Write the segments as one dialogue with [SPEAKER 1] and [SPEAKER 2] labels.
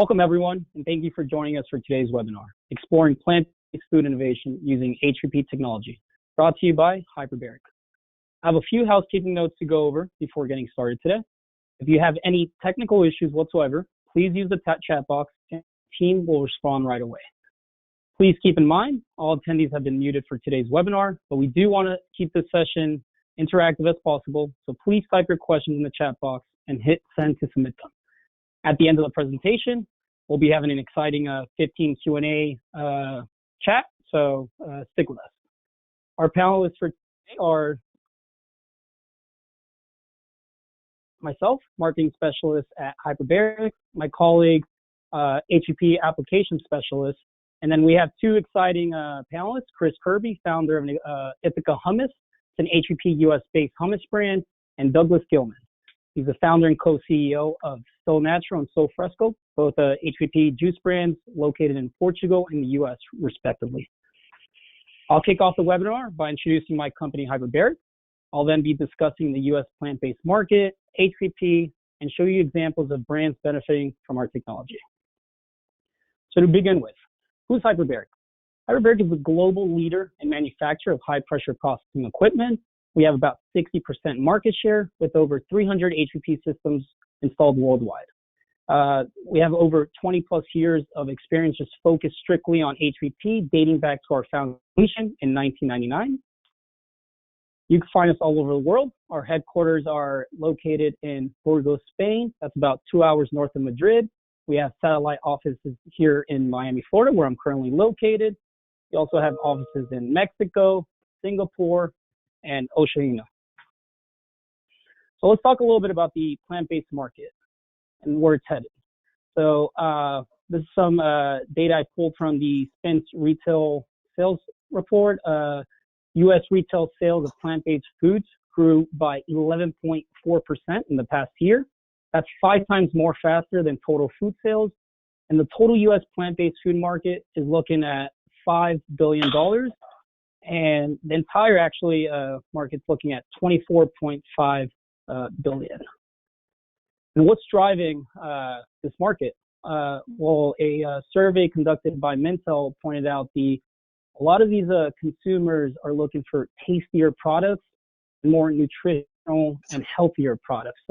[SPEAKER 1] Welcome, everyone, and thank you for joining us for today's webinar, Exploring Plant-Based Food Innovation Using HPP Technology, brought to you by Hyperbaric. I have a few housekeeping notes to go over before getting started today. If you have any technical issues whatsoever, please use the chat box and the team will respond right away. Please keep in mind, all attendees have been muted for today's webinar, but we do want to keep this session interactive as possible, so please type your questions in the chat box and hit send to submit them. At the end of the presentation, we'll be having an exciting 15 Q&A chat, so stick with us. Our panelists for today are myself, marketing specialist at Hyperbaric, my colleague, HPP application specialist, and then we have two exciting panelists, Chris Kirby, founder of Ithaca Hummus, it's an HPP US-based hummus brand, and Douglas Gilman. He's the founder and co-CEO of Natural and Sofresco, both HPP juice brands located in Portugal and the US, respectively. I'll kick off the webinar by introducing my company, Hyperbaric. I'll then be discussing the US plant-based market, HPP, and show you examples of brands benefiting from our technology. So to begin with, who's Hyperbaric? Hyperbaric is a global leader and manufacturer of high-pressure processing equipment. We have about 60% market share with over 300 HPP systems installed worldwide. We have over 20 plus years of experience just focused strictly on HPP, dating back to our foundation in 1999. You can find us all over the world. Our headquarters are located in Burgos, Spain. That's about 2 hours north of Madrid. We have satellite offices here in Miami, Florida, where I'm currently located. We also have offices in Mexico, Singapore, and Oceania. So let's talk a little bit about the plant-based market and where it's headed. So this is some data I pulled from the Spence Retail Sales Report. U.S. retail sales of plant-based foods grew by 11.4% in the past year. That's 5 times more faster than total food sales. And the total U.S. plant-based food market is looking at $5 billion. And the entire market's looking at 24.5 billion. And what's driving this market? Well, a survey conducted by Mintel pointed out a lot of these consumers are looking for tastier products, more nutritional and healthier products.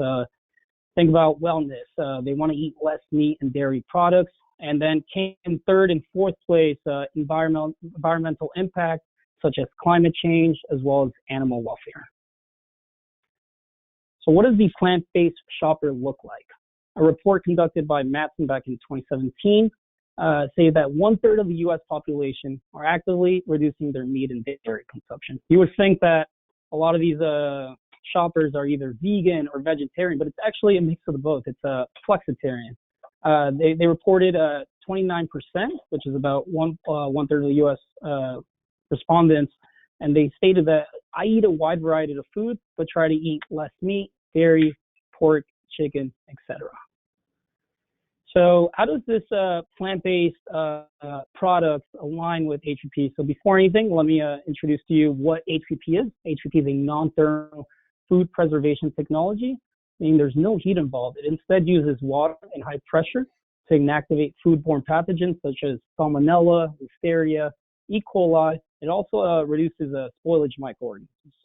[SPEAKER 1] Think about wellness. They want to eat less meat and dairy products. And then came in third and fourth place, environmental impact, such as climate change, as well as animal welfare. So what does the plant-based shopper look like? A report conducted by Matson back in 2017 say that 1/3 of the U.S. population are actively reducing their meat and dairy consumption. You would think that a lot of these shoppers are either vegan or vegetarian, but it's actually a mix of the both. It's a flexitarian. They reported 29%, which is about 1/3 of the U.S. respondents, and they stated that I eat a wide variety of foods, but try to eat less meat, dairy, pork, chicken, etc. So how does this plant-based product align with HPP? So before anything, let me introduce to you what HPP is. HPP is a non-thermal food preservation technology, meaning there's no heat involved. It instead uses water and high pressure to inactivate foodborne pathogens such as Salmonella, Listeria, E. coli. It also reduces spoilage microorganisms.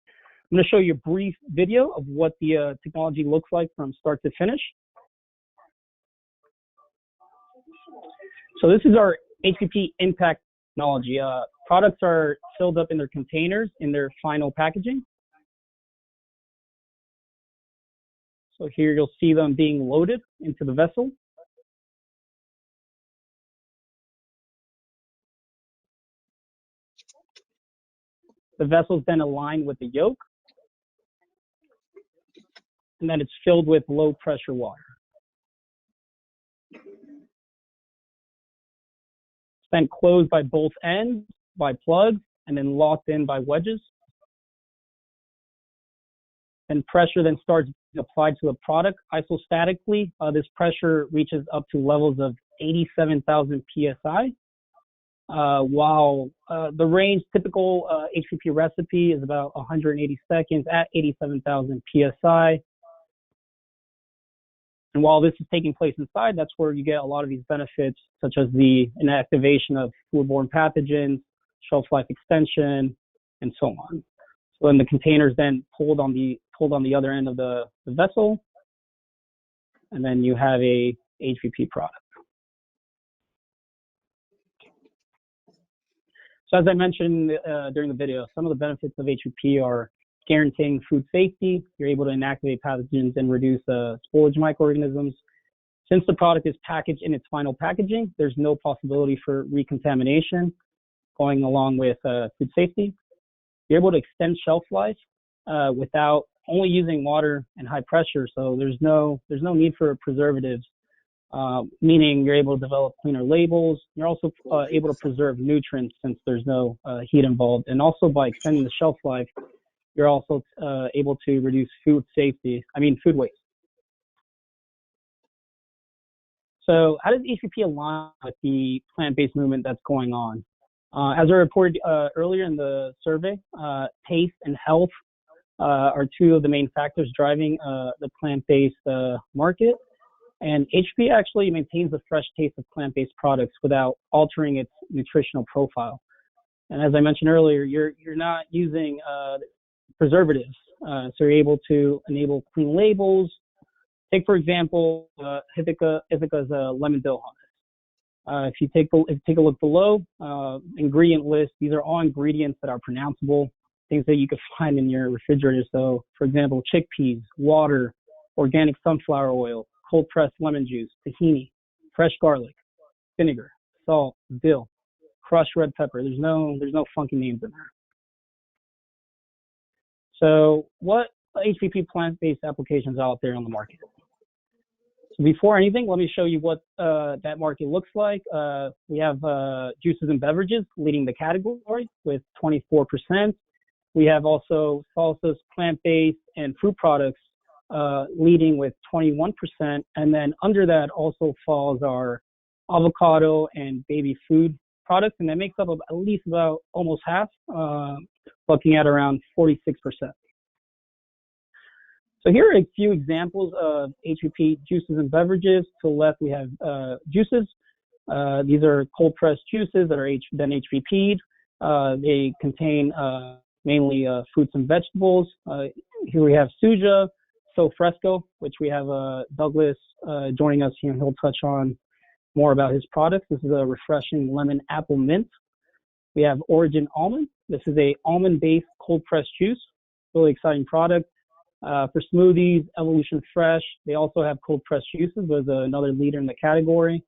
[SPEAKER 1] I'm going to show you a brief video of what the technology looks like from start to finish. So this is our HPP Impact technology. Products are filled up in their containers in their final packaging. So here you'll see them being loaded into the vessel. The vessel is then aligned with the yolk, and then it's filled with low pressure water. It's then closed by both ends by plugs and then locked in by wedges. And pressure then starts being applied to the product isostatically. This pressure reaches up to levels of 87,000 psi. While the range typical HPP recipe is about 180 seconds at 87,000 psi. And while this is taking place inside, that's where you get a lot of these benefits, such as the inactivation of foodborne pathogens, shelf life extension, and so on. So then the container is then pulled on the other end of the vessel, and then you have a HPP product. So as I mentioned during the video, some of the benefits of HPP are guaranteeing food safety. You're able to inactivate pathogens and reduce spoilage microorganisms. Since the product is packaged in its final packaging, there's no possibility for recontamination, going along with food safety. You're able to extend shelf life without only using water and high pressure, so there's no need for preservatives, meaning you're able to develop cleaner labels. You're also able to preserve nutrients since there's no heat involved, and also by extending the shelf life, you're also able to reduce food waste. So how does HPP align with the plant-based movement that's going on? As I reported earlier in the survey, taste and health are two of the main factors driving the plant-based market. And HPP actually maintains the fresh taste of plant-based products without altering its nutritional profile. And as I mentioned earlier, you're not using preservatives, so you're able to enable clean labels. Take, for example, Ithaca's lemon dill hummus. If you take a look below, ingredient list, these are all ingredients that are pronounceable, things that you could find in your refrigerator. So, for example, chickpeas, water, organic sunflower oil, cold pressed lemon juice, tahini, fresh garlic, vinegar, salt, dill, crushed red pepper. There's no funky names in there. So, what HPP plant-based applications are out there on the market? So before anything, let me show you what that market looks like. We have juices and beverages leading the category with 24%. We have also salsas, plant-based, and fruit products leading with 21%. And then under that also falls our avocado and baby food products, and that makes up at least about almost half, looking at around 46%. So here are a few examples of HPP juices and beverages. To the left, we have juices. These are cold pressed juices that are then HPP'd. They contain mainly fruits and vegetables. Here we have Suja, Sofresco, which we have Douglas joining us here, and he'll touch on more about his products. This is a refreshing lemon apple mint. We have Origin Almond. This is a almond-based cold pressed juice. Really exciting product. For smoothies, Evolution Fresh, they also have cold pressed juices. There's another leader in the category.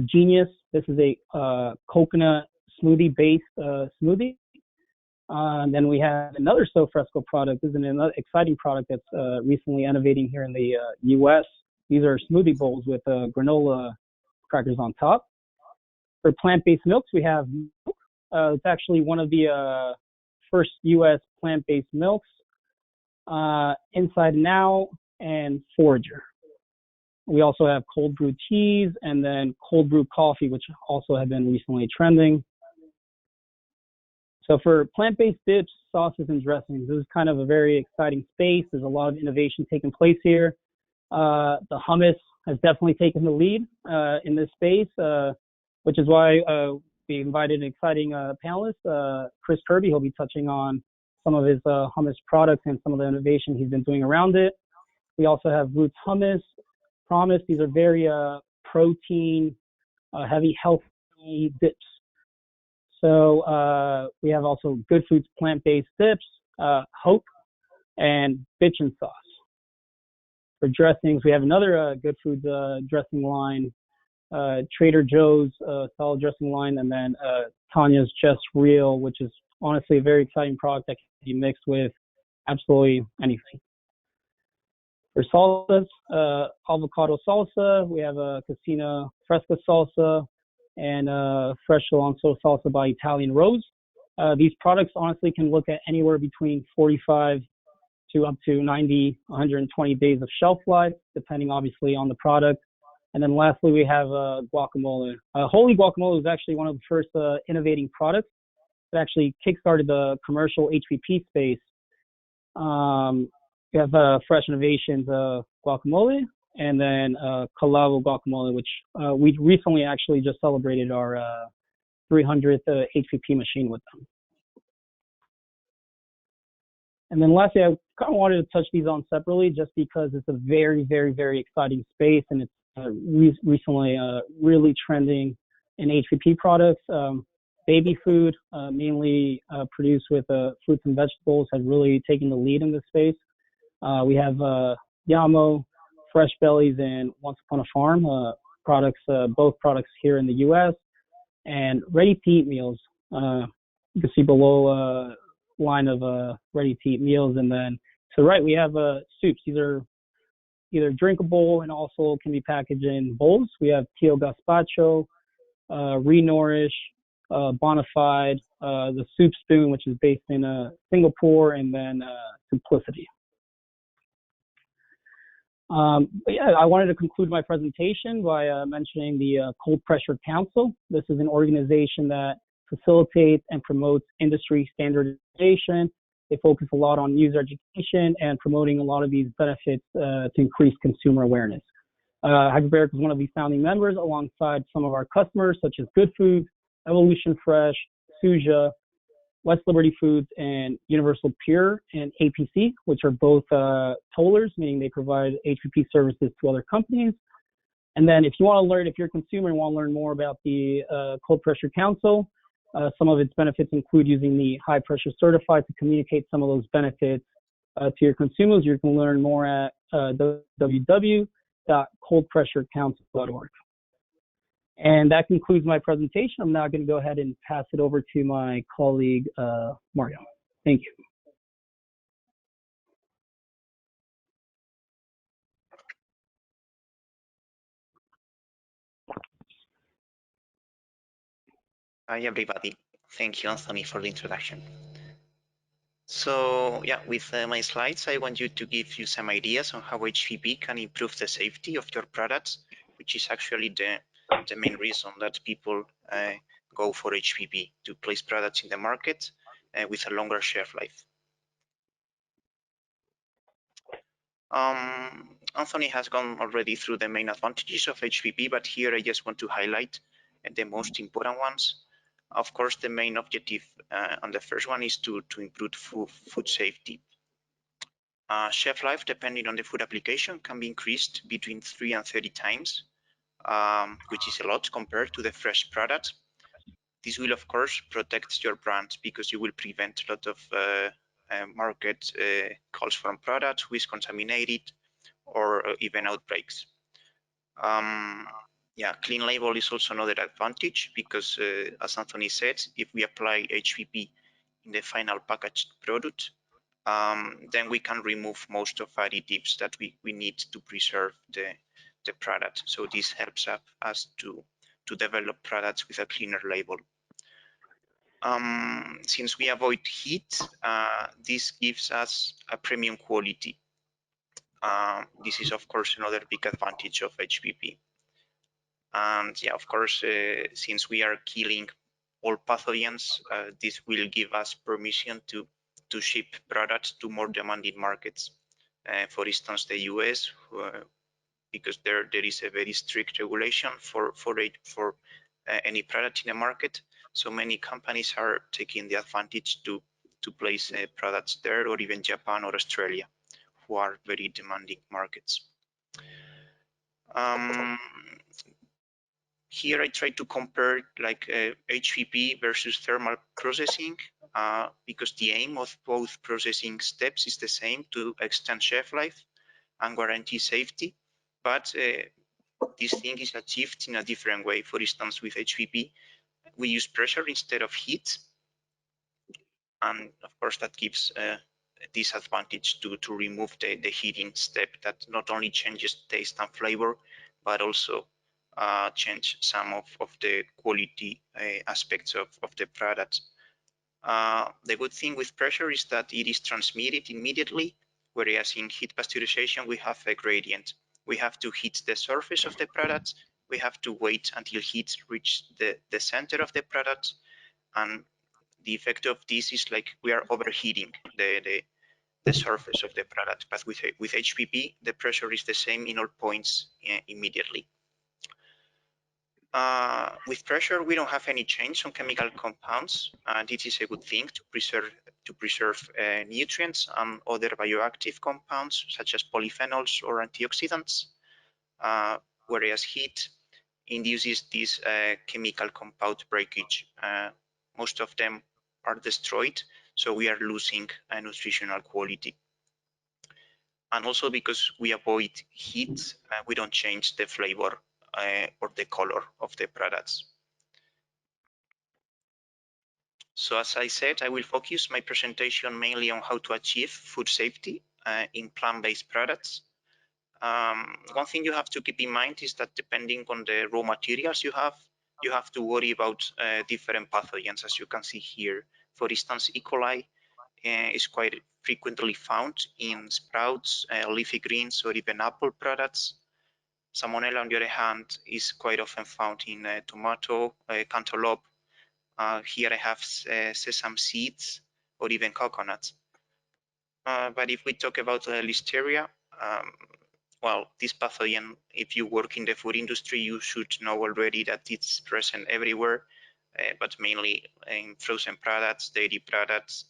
[SPEAKER 1] Genius, this is a coconut smoothie based smoothie. Then we have another Sofresco product. This is another exciting product that's recently innovating here in the US. These are smoothie bowls with granola crackers on top. For plant-based milks, we have milk. It's actually one of the first US plant-based milks. Inside Now and Forager. We also have cold brew teas and then cold brew coffee, which also have been recently trending. So for plant-based dips, sauces, and dressings, this is kind of a very exciting space. There's a lot of innovation taking place here. The hummus has definitely taken the lead in this space, which is why we invited an exciting panelist, Chris Kirby. He'll be touching on some of his hummus products and some of the innovation he's been doing around it. We also have Roots Hummus, Promise. These are very protein, heavy, healthy dips. So we have also Good Foods plant-based dips, Hope, and Bitchin' Sauce. For dressings, we have another Good Foods dressing line, Trader Joe's salad dressing line, and then Tanya's Just Real, which is honestly a very exciting product that can be mixed with absolutely anything. For salsas, avocado salsa, we have a Casina Fresca salsa and Fresh Alonso salsa by Italian Rose. These products honestly can look at anywhere between 45 to up to 90, 120 days of shelf life, depending obviously on the product. And then lastly, we have guacamole. Holy guacamole is actually one of the first innovating products that actually kickstarted the commercial HPP space. We have Fresh Innovations guacamole, and then Calavo guacamole, which we recently actually just celebrated our 300th HPP machine with them. And then lastly, I kind of wanted to touch these on separately just because it's a very, very, very exciting space, and it's recently really trending in HPP products. Baby food, mainly produced with fruits and vegetables, has really taken the lead in this space. We have Yamo, Fresh Bellies, and Once Upon a Farm products, both products here in the U.S. And ready-to-eat meals. You can see below line of ready-to-eat meals, and then to the right we have soups. These are either drinkable and also can be packaged in bowls. We have Tio Gazpacho, Renourish, Bonafide, the Soup Spoon, which is based in Singapore, and then Simplicity. But yeah, I wanted to conclude my presentation by mentioning the Cold Pressure Council. This is an organization that facilitates and promotes industry standardization. They focus a lot on user education and promoting a lot of these benefits to increase consumer awareness. Hyperbaric is one of these founding members alongside some of our customers such as Good Foods, Evolution Fresh, Suja, West Liberty Foods, and Universal Pure and APC, which are both tollers, meaning they provide HPP services to other companies. And then if you want to learn, if you're a consumer and want to learn more about the Cold Pressure Council, some of its benefits include using the High Pressure Certified to communicate some of those benefits to your consumers. You can learn more at www.coldpressurecouncil.org. And that concludes my presentation. I'm now going to go ahead and pass it over to my colleague, Mario. Thank you.
[SPEAKER 2] Hi, everybody. Thank you, Anthony, for the introduction. So yeah, with my slides, I want you to give you some ideas on how HPP can improve the safety of your products, which is actually the main reason that people go for HPP, to place products in the market with a longer shelf life. Anthony has gone already through the main advantages of HPP, but here I just want to highlight the most important ones. Of course, the main objective on the first one is to improve food safety. Shelf life, depending on the food application, can be increased between 3 and 30 times, which is a lot compared to the fresh product. This will, of course, protect your brand because you will prevent a lot of market calls from products who is contaminated or even outbreaks. Yeah, clean label is also another advantage because, as Anthony said, if we apply HPP in the final packaged product, then we can remove most of additives that we need to preserve the product. So this helps us to develop products with a cleaner label. Since we avoid heat, this gives us a premium quality. This is, of course, another big advantage of HPP. And yeah, of course, since we are killing all pathogens, this will give us permission to ship products to more demanding markets. For instance, the US, because there is a very strict regulation for any product in the market. So many companies are taking the advantage to place products there, or even Japan or Australia, who are very demanding markets. Here I try to compare like HPP versus thermal processing because the aim of both processing steps is the same, to extend shelf life and guarantee safety. But this thing is achieved in a different way. For instance, with HPP, we use pressure instead of heat. And of course, that gives disadvantage to remove the heating step that not only changes taste and flavor, but also change some of the quality aspects of the product. The good thing with pressure is that it is transmitted immediately, whereas in heat pasteurization, we have a gradient. We have to heat the surface of the product. We have to wait until heat reaches the center of the product. And the effect of this is like we are overheating the the surface of the product. But with HPP, the pressure is the same in all points immediately. With pressure, we don't have any change on chemical compounds. This is a good thing to preserve nutrients and other bioactive compounds such as polyphenols or antioxidants. Whereas heat induces this chemical compound breakage. Most of them are destroyed, so we are losing nutritional quality. And also because we avoid heat, we don't change the flavor or the color of the products. So as I said, I will focus my presentation mainly on how to achieve food safety in plant-based products. One thing you have to keep in mind is that depending on the raw materials you have to worry about different pathogens, as you can see here. For instance, E. coli is quite frequently found in sprouts, leafy greens, or even apple products. Salmonella, on the other hand, is quite often found in tomato, cantaloupe. Here I have sesame seeds or even coconuts. But if we talk about Listeria, well, this pathogen, if you work in the food industry, you should know already that it's present everywhere, but mainly in frozen products, dairy products,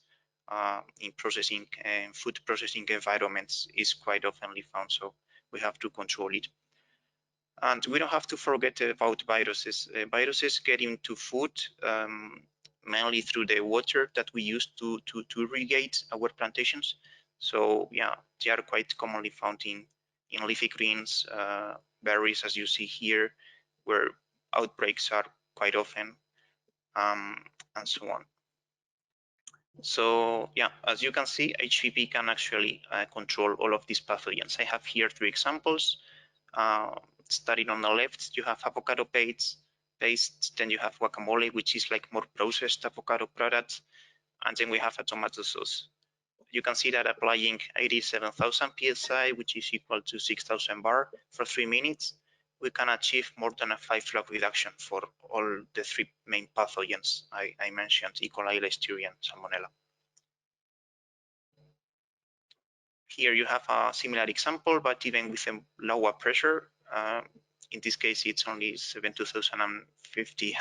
[SPEAKER 2] in processing and food processing environments is quite oftenly found, so we have to control it. And we don't have to forget about viruses. Viruses get into food mainly through the water that we use to irrigate our plantations. So yeah, they are quite commonly found in leafy greens, berries, as you see here, where outbreaks are quite often, and so on. So yeah, as you can see, HPP can actually control all of these pathogens. I have here 3 examples. Starting on the left, you have avocado paste, then you have guacamole, which is like more processed avocado products, and then we have a tomato sauce. You can see that applying 87,000 psi, which is equal to 6,000 bar for 3 minutes, we can achieve more than a 5-log reduction for all the 3 main pathogens I mentioned, E. coli, Listeria, and Salmonella. Here you have a similar example, but even with a lower pressure. In this case, it's only 7,250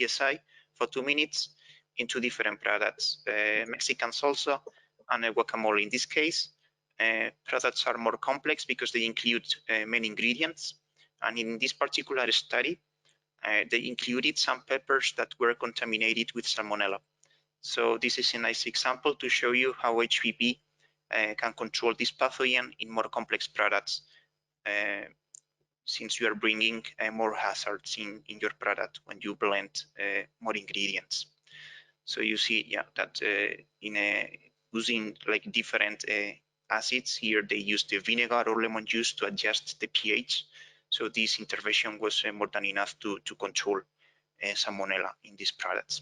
[SPEAKER 2] psi for 2 minutes in 2 different products, Mexican salsa and guacamole. In this case, products are more complex because they include many ingredients. And in this particular study, they included some peppers that were contaminated with salmonella. So this is a nice example to show you how HPP can control this pathogen in more complex products, since you are bringing more hazards in your product when you blend more ingredients. So you see, yeah, that using like different acids here, they use the vinegar or lemon juice to adjust the pH. So this intervention was more than enough to control salmonella in these products.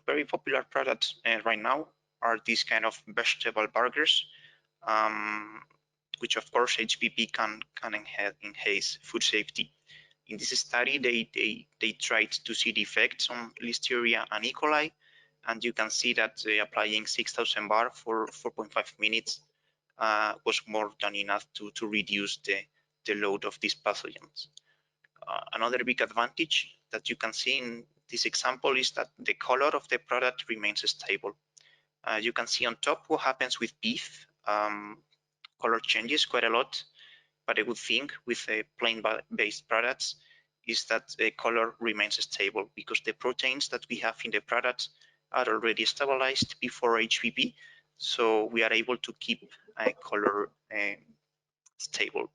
[SPEAKER 2] Very popular products right now are these kind of vegetable burgers, which of course HPP can enhance food safety. In this study, they tried to see the effects on Listeria and E. coli, and you can see that applying 6,000 bar for 4.5 minutes was more than enough to reduce the load of these pathogens. Another big advantage that you can see in this example is that the color of the product remains stable. You can see on top what happens with beef. Color changes quite a lot, but a good thing with plant-based products is that the color remains stable because the proteins that we have in the product are already stabilized before HPP, so we are able to keep color stable.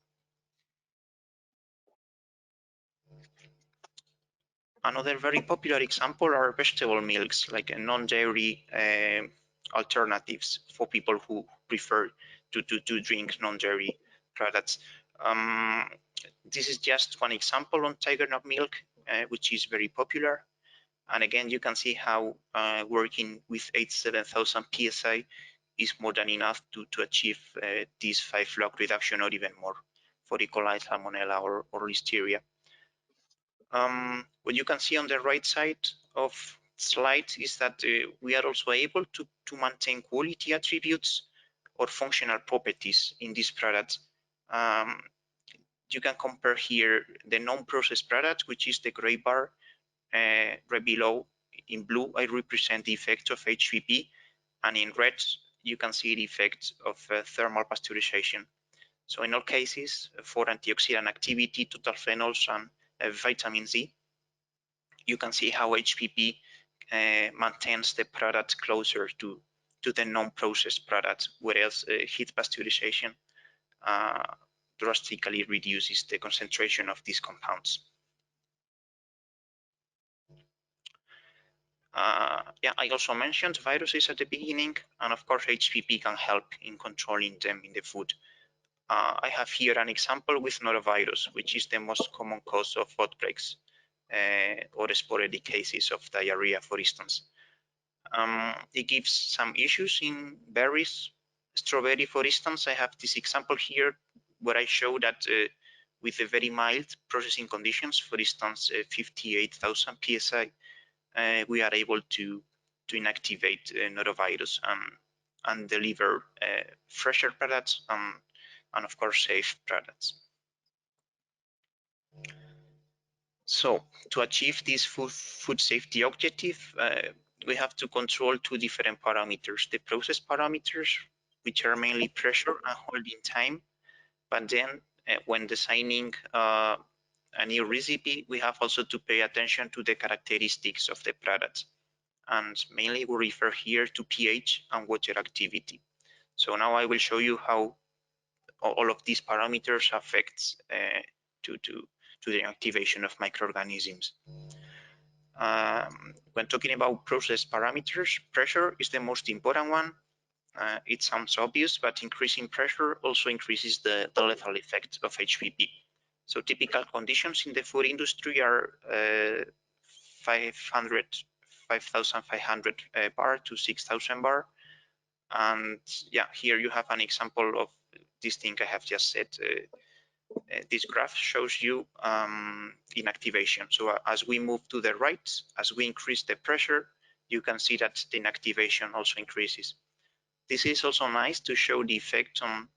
[SPEAKER 2] Another very popular example are vegetable milks, like non-dairy alternatives for people who prefer to drink non-dairy products. This is just one example on tiger nut milk, which is very popular. And again, you can see how working with 87,000 psi is more than enough to achieve this 5-log reduction or even more for E. coli, Salmonella, or Listeria. What you can see on the right side of slide is that we are also able to maintain quality attributes or functional properties in this product. You can compare here the non-processed product, which is the gray bar right below. In blue, I represent the effect of HPP, and in red, you can see the effect of thermal pasteurization. So in all cases, for antioxidant activity, total phenols, and vitamin Z, you can see how HPP maintains the product closer to the non-processed product, whereas heat pasteurization drastically reduces the concentration of these compounds. Yeah, I also mentioned viruses at the beginning, and of course HPP can help in controlling them in the food. I have here an example with norovirus, which is the most common cause of outbreaks or sporadic cases of diarrhea, for instance. It gives some issues in berries. Strawberry, for instance, I have this example here where I show that with a very mild processing conditions, for instance, 58,000 psi, we are able to inactivate norovirus and deliver fresher products and of course safe products. So to achieve this food safety objective, we have to control two different parameters: the process parameters, which are mainly pressure and holding time. But then when designing a new recipe, we have also to pay attention to the characteristics of the product. And mainly we refer here to pH and water activity. So now I will show you how all of these parameters affects to the activation of microorganisms. When talking about process parameters, pressure is the most important one. It sounds obvious, but increasing pressure also increases the lethal effect of HPP. So typical conditions in the food industry are 5,500 bar to 6,000 bar. And yeah, here you have an example of this thing I have just said. This graph shows you inactivation. So as we move to the right, as we increase the pressure, you can see that the inactivation also increases. This is also nice to show the effect on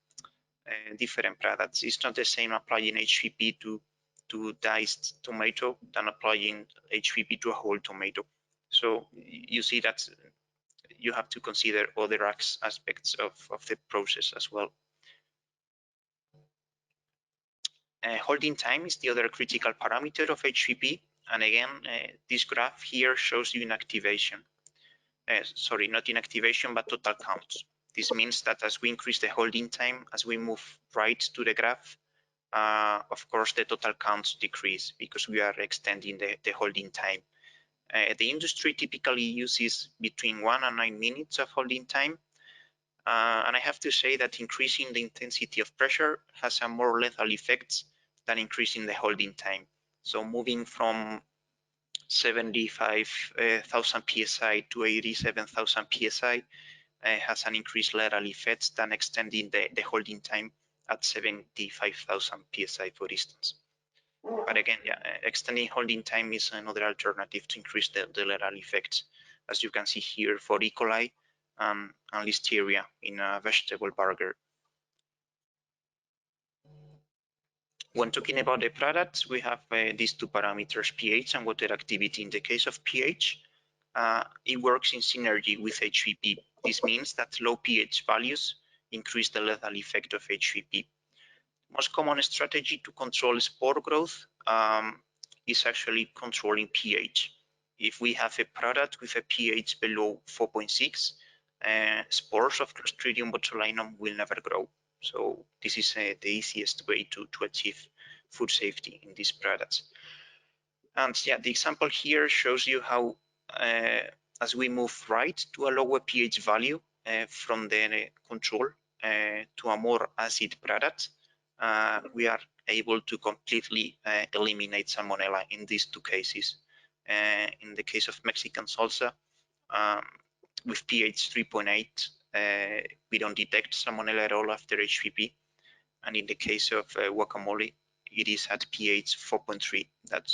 [SPEAKER 2] different products. It's not the same applying HPP to diced tomato than applying HPP to a whole tomato. So you see that you have to consider other aspects of the process as well. Holding time is the other critical parameter of HPP. And again, this graph here shows you inactivation. Sorry, not inactivation, but total counts. This means that as we increase the holding time, as we move right to the graph, of course, the total counts decrease because we are extending the holding time. The industry typically uses between 1 and 9 minutes of holding time. And I have to say that increasing the intensity of pressure has a more lethal effect than increasing the holding time. So moving from 75,000 psi to 87,000 psi has an increased lethal effect than extending the holding time at 75,000 psi, for instance. But again, yeah, extending holding time is another alternative to increase the lethal effects, as you can see here for E. coli and listeria in a vegetable burger. When talking about the products, we have these two parameters, pH and water activity. In the case of pH, it works in synergy with HPP. This means that low pH values increase the lethal effect of HPP. Most common strategy to control spore growth is actually controlling pH. If we have a product with a pH below 4.6, spores of Clostridium botulinum will never grow. So this is the easiest way to achieve food safety in these products. And yeah, the example here shows you how as we move right to a lower pH value from the control to a more acid product, we are able to completely eliminate salmonella in these two cases. In the case of Mexican salsa, with pH 3.8, we don't detect salmonella at all after HPP. And in the case of guacamole, it is at pH 4.3 that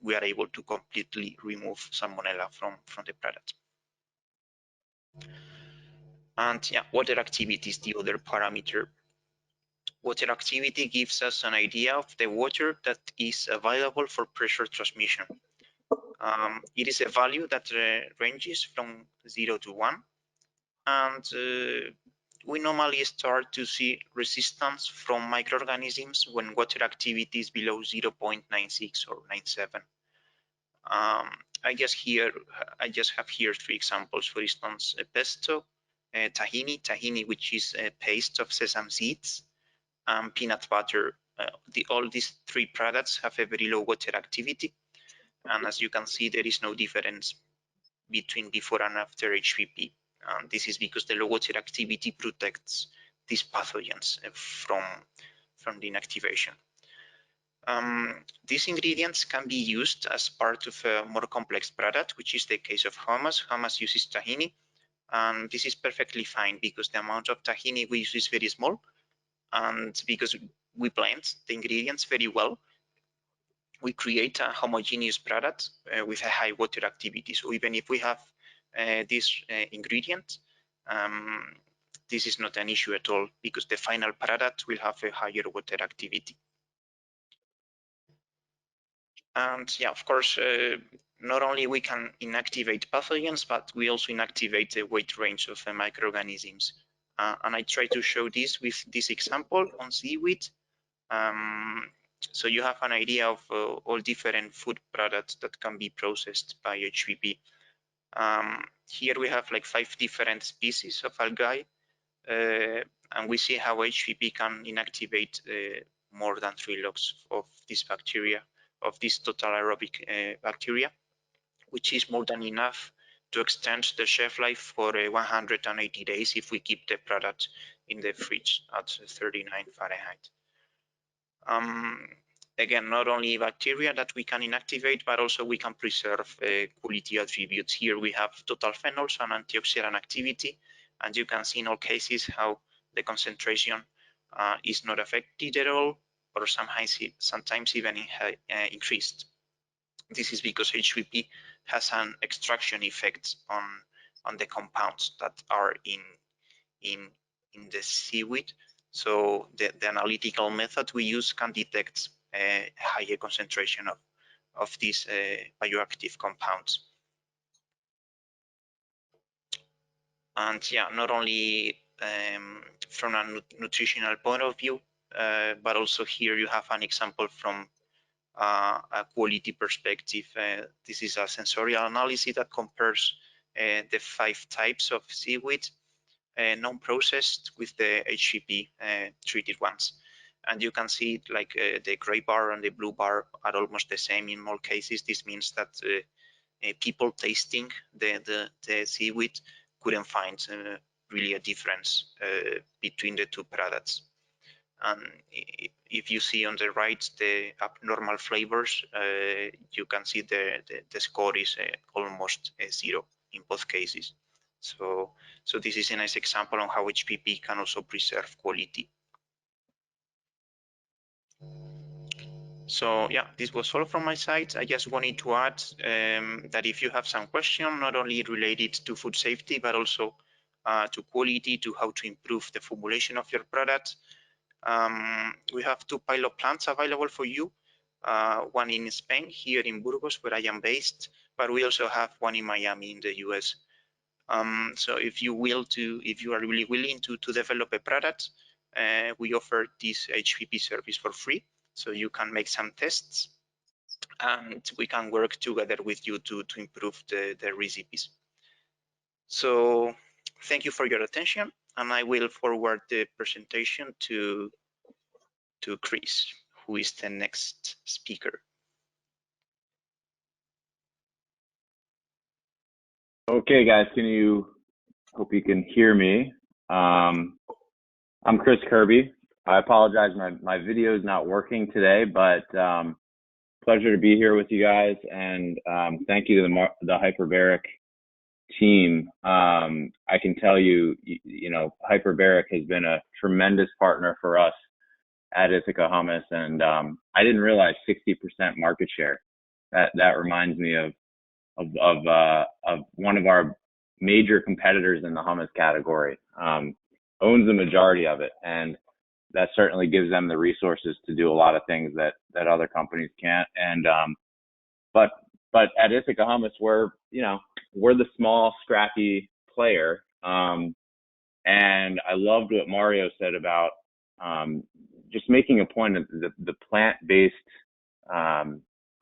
[SPEAKER 2] we are able to completely remove salmonella from the product. And yeah, water activity is the other parameter. Water activity gives us an idea of the water that is available for pressure transmission. It is a value that ranges from 0 to 1, and we normally start to see resistance from microorganisms when water activity is below 0.96 or 97. I just have here 3 examples. For instance, pesto, tahini, which is a paste of sesame seeds, and peanut butter. All these 3 products have a very low water activity, and as you can see, there is no difference between before and after HPP. This is because the low water activity protects these pathogens from the inactivation. These ingredients can be used as part of a more complex product, which is the case of hummus. Hummus uses tahini, and this is perfectly fine because the amount of tahini we use is very small, and because we blend the ingredients very well, we create a homogeneous product with a high water activity. So even if we have this ingredient, this is not an issue at all because the final product will have a higher water activity. And yeah, of course, not only we can inactivate pathogens, but we also inactivate a wide range of microorganisms. And I try to show this with this example on seaweed. So you have an idea of all different food products that can be processed by HPP. Here we have like 5 different species of algae, and we see how HPP can inactivate more than 3 logs of this bacteria, of this total aerobic bacteria, which is more than enough to extend the shelf life for 180 days if we keep the product in the fridge at 39 Fahrenheit. Again, not only bacteria that we can inactivate, but also we can preserve quality attributes. Here we have total phenols and antioxidant activity, and you can see in all cases how the concentration is not affected at all, or sometimes even increased. This is because HPP has an extraction effect on the compounds that are in the seaweed. So the analytical method we use can detect a higher concentration of these bioactive compounds. And yeah, not only from a nutritional point of view, but also here you have an example from a quality perspective. This is a sensorial analysis that compares the 5 types of seaweed non-processed with the HPP treated ones. And you can see like the gray bar and the blue bar are almost the same in all cases. This means that people tasting the seaweed couldn't find really a difference between the 2 products. And if you see on the right the abnormal flavors, you can see the score is almost 0 in both cases. So this is a nice example on how HPP can also preserve quality. So yeah, this was all from my side. I just wanted to add that if you have some question, not only related to food safety, but also to quality, to how to improve the formulation of your product, we have 2 pilot plants available for you. One in Spain, here in Burgos, where I am based, but we also have one in Miami in the US. So if you are really willing to develop a product, we offer this HPP service for free. So you can make some tests and we can work together with you to improve the recipes. So thank you for your attention, and I will forward the presentation to Chris, who is the next speaker.
[SPEAKER 3] Okay, guys, hope you can hear me. I'm Chris Kirby. I apologize, my video is not working today, but pleasure to be here with you guys, and thank you to the Hyperbaric team. I can tell you, Hyperbaric has been a tremendous partner for us at Ithaca Hummus, and I didn't realize 60% market share. That reminds me of one of our major competitors in the hummus category, owns the majority of it, and that certainly gives them the resources to do a lot of things that other companies can't. And but at Ithaca Hummus, we're the small, scrappy player. And I loved what Mario said about just making a point of the plant-based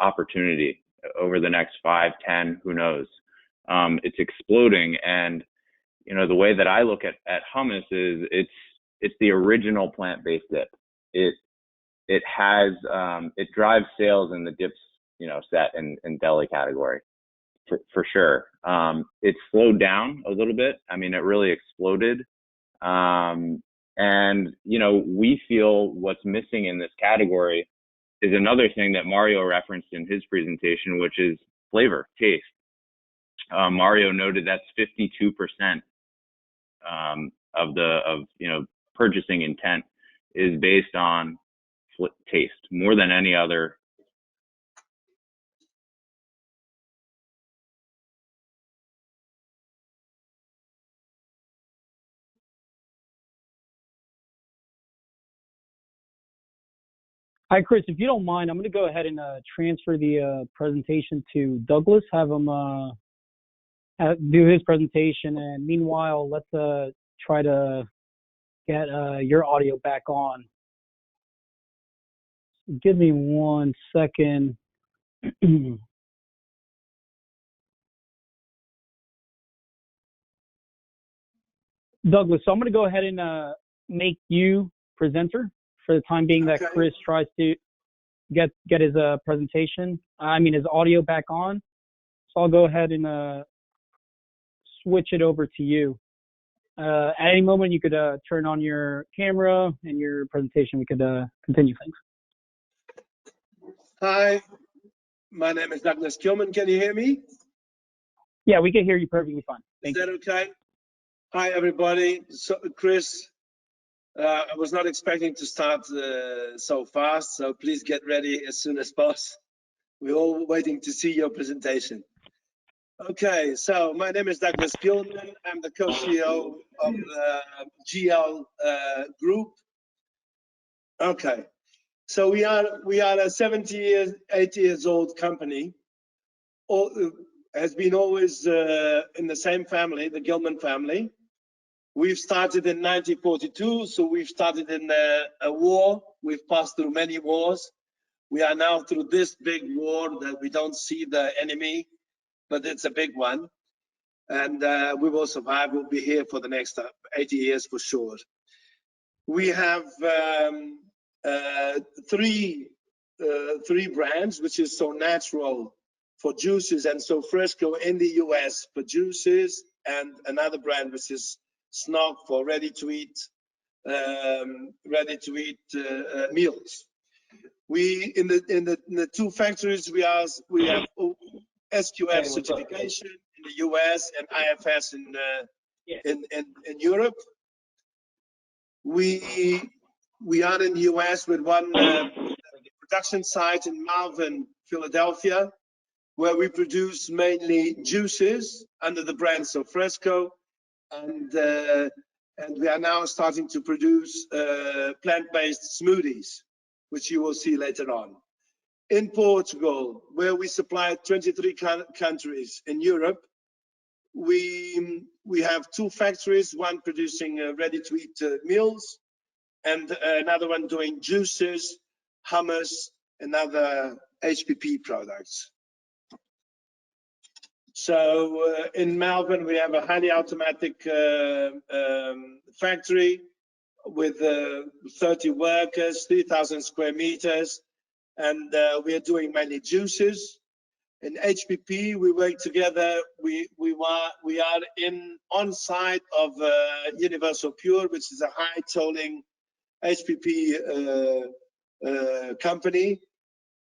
[SPEAKER 3] opportunity over the next 5, 10, who knows? It's exploding, and the way that I look at hummus is it's the original plant-based dip. It has it drives sales in the dips set in deli category for sure. It slowed down a little bit. I mean, it really exploded. And we feel what's missing in this category is another thing that Mario referenced in his presentation, which is flavor, taste. Mario noted that's 52% of purchasing intent is based on taste more than any other.
[SPEAKER 1] Hi, Chris. If you don't mind, I'm going to go ahead and transfer the presentation to Douglas. Have him do his presentation, and meanwhile, let's try to get your audio back on. Give me 1 second. Douglas, so I'm going to go ahead and make you presenter for the time being that Chris tries to get his presentation. His audio back on. So I'll go ahead and switch it over to you. At any moment, you could turn on your camera and your presentation. We could continue things.
[SPEAKER 4] Hi, my name is Douglas Kilman. Can you hear me?
[SPEAKER 1] Yeah, we can hear you perfectly fine.
[SPEAKER 4] Is that okay? Hi, everybody. So, Chris, I was not expecting to start so fast, so please get ready as soon as possible. We're all waiting to see your presentation. Okay, so my name is Douglas Gilman. I'm the co-CEO of the GL Group. Okay, so we are a 80 years old company. Has been always in the same family, the Gilman family. We've started in 1942, so we've started in a war. We've passed through many wars. We are now through this big war that we don't see the enemy, but it's a big one. And we will survive. We'll be here for the next 80 years for sure. We have three brands, which is So Natural for juices and Sofresco in the US for juices, and another brand which is Snog for ready-to-eat meals. We in the two factories we have SQF certification in the US and IFS in Europe. We are in the US with one production site in Malvern, Philadelphia, where we produce mainly juices under the brand Sofresco, and we are now starting to produce plant-based smoothies, which you will see later on. In Portugal, where we supply 23 countries in Europe, we have two factories, one producing ready-to-eat meals, and another one doing juices, hummus, and other HPP products. So in Melbourne, we have a highly automatic factory with 30 workers, 3,000 square meters, and we are doing mainly juices. In HPP, we work together. We are on site of Universal Pure, which is a high tolling HPP company,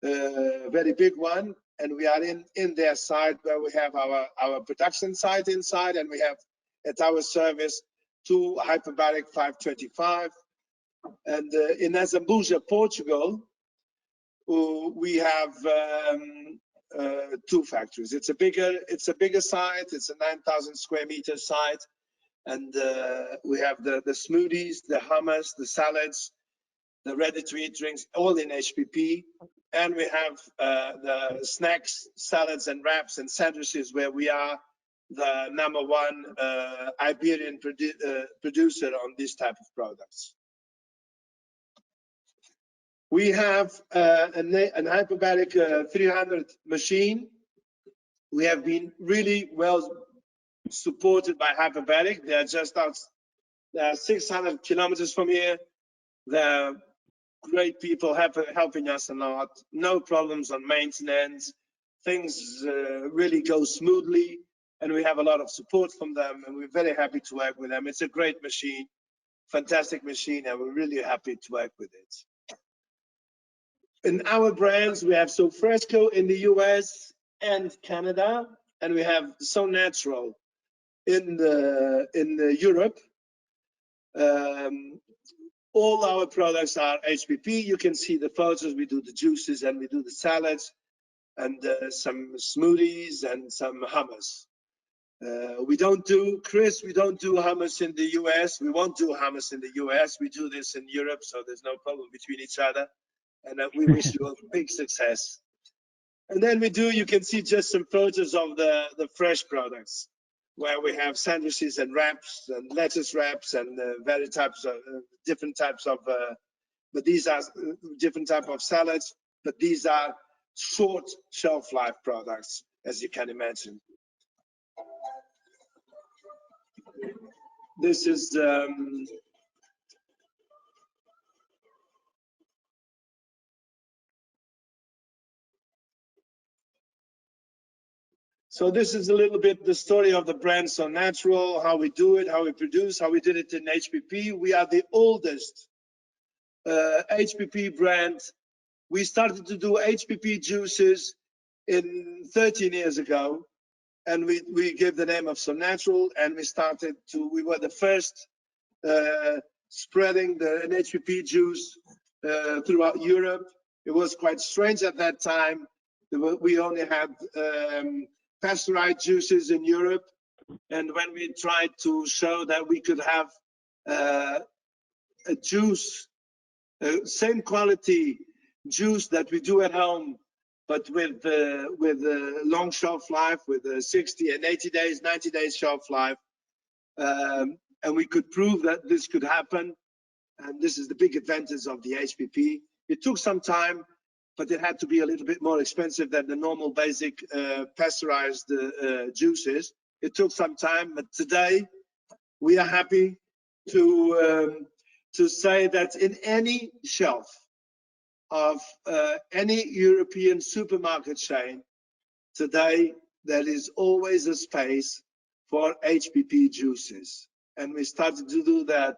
[SPEAKER 4] very big one. And we are in their site where we have our production site inside, and we have at our service 2 hyperbaric 525. And in Azambuja, Portugal, we have two factories. It's a bigger site. It's a 9,000 square meter site, and we have the smoothies, the hummus, the salads, the ready-to-eat drinks, all in HPP. And we have the snacks, salads, and wraps and sandwiches, where we are the #1 Iberian producer on this type of products. We have an hyperbaric 300 machine. We have been really well supported by hyperbaric. They are just out. They are 600 kilometers from here. They're great people helping us a lot. No problems on maintenance. Things really go smoothly, and we have a lot of support from them, and we're very happy to work with them. It's a great machine, fantastic machine, and we're really happy to work with it. In our brands, we have Sofresco in the US and Canada, and we have So Natural in Europe. All our products are HPP. You can see the photos. We do the juices and we do the salads and some smoothies and some hummus. We don't do hummus in the US. We won't do hummus in the US. We do this in Europe, so there's no problem between each other. And we wish you a big success. And then you can see just some photos of the fresh products, where we have sandwiches and wraps and lettuce wraps and different types of, but these are different type of salads, but these are short shelf life products, as you can imagine. This is so this is a little bit the story of the brand So Natural, how we do it, how we produce, how we did it in HPP. We are the oldest HPP brand. We started to do HPP juices 13 years ago, and we gave the name of So Natural, and we were the first spreading an HPP juice throughout Europe. It was quite strange at that time. We only had pasteurized juices in Europe, and when we tried to show that we could have a juice, same quality juice that we do at home, but with a long shelf life, with 60 and 80 days, 90 days shelf life, and we could prove that this could happen. And this is the big advantage of the HPP. It took some time, but it had to be a little bit more expensive than the normal basic pasteurized juices. It took some time, but today we are happy to say that in any shelf of any European supermarket chain today, there is always a space for HPP juices. And we started to do that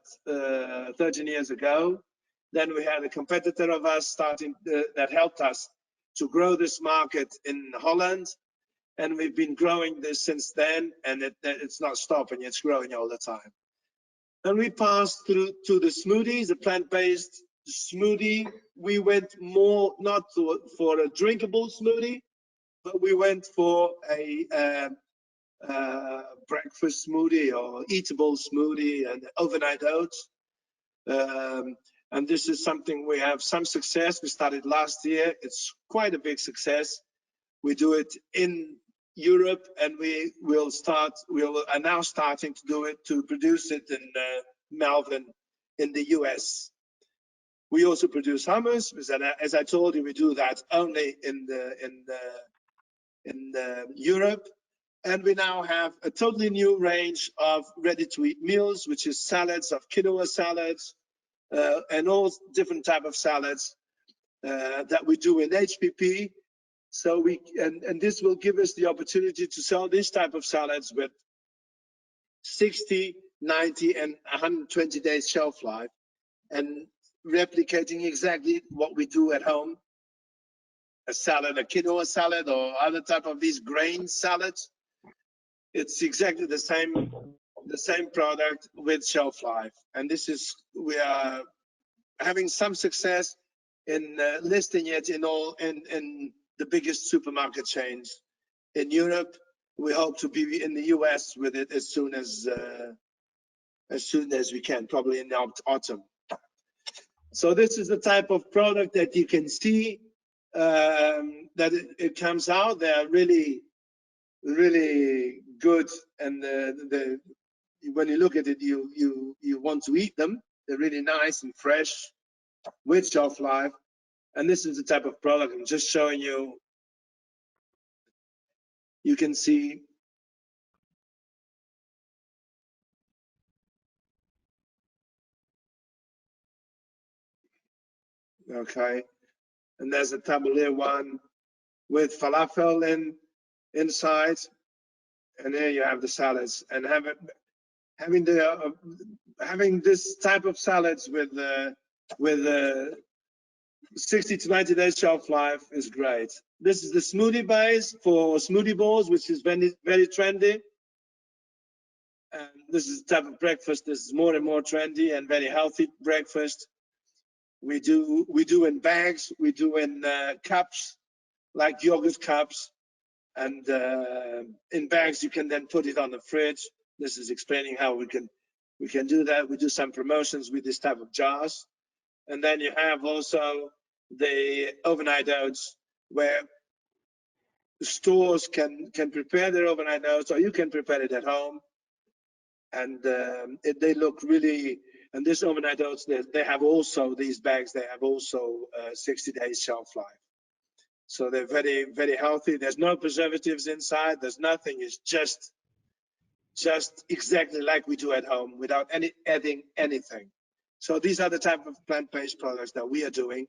[SPEAKER 4] 13 years ago. Then we had a competitor of us that helped us to grow this market in Holland. And we've been growing this since then, and it's not stopping, it's growing all the time. And we passed through to the smoothies, the plant-based smoothie. We went more not for a drinkable smoothie, but we went for a breakfast smoothie or eatable smoothie and overnight oats. And this is something we have some success. We started last year. It's quite a big success. We do it in Europe, and we are now starting to do it, to produce it in Melbourne in the US. We also produce hummus, as I told you, we do that only in Europe. And we now have a totally new range of ready-to-eat meals, which is salads, of quinoa salads, and all different type of salads that we do in HPP. So and this will give us the opportunity to sell this type of salads with 60, 90, and 120 days shelf life, and replicating exactly what we do at home. A salad, a quinoa salad, or other type of these grain salads. It's exactly the same product with shelf life. And we are having some success in listing it in the biggest supermarket chains in Europe. We hope to be in the US with it as soon as we can, probably in the autumn. So this is the type of product that you can see that it comes out. They are really, really good, and when you look at it, you want to eat them. They're really nice and fresh, with shelf life. And this is the type of product I'm just showing you. You can see. Okay, and there's a tabbouleh one with falafel inside, and here you have the salads. And having this type of salads with 60 to 90 days shelf life is great. This is the smoothie base for smoothie bowls, which is very, very trendy. And this is the type of breakfast that's more and more trendy and very healthy breakfast. We do in bags, we do in cups, like yogurt cups, and in bags you can then put it on the fridge. This is explaining how we can do that. We do some promotions with this type of jars. And then you have also the overnight oats, where stores can prepare their overnight oats, or you can prepare it at home. And they look really, and this overnight oats, they have also, these bags, they have also 60 days shelf life. So they're very, very healthy. There's no preservatives inside. There's nothing. It's just exactly like we do at home, without adding anything. So these are the type of plant-based products that we are doing.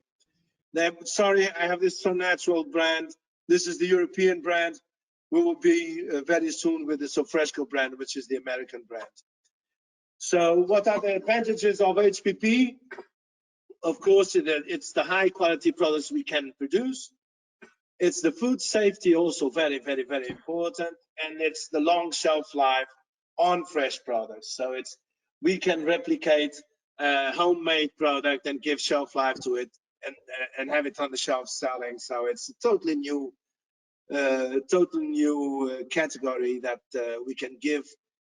[SPEAKER 4] Sorry, I have this So Natural brand. This is the European brand. We will be very soon with the Sofresco brand, which is the American brand. So what are the advantages of HPP? Of course, it's the high quality products we can produce. It's the food safety, also very, very, very important. And it's the long shelf life on fresh products. So we can replicate a homemade product and give shelf life to it and have it on the shelf selling. So it's a totally new category that we can give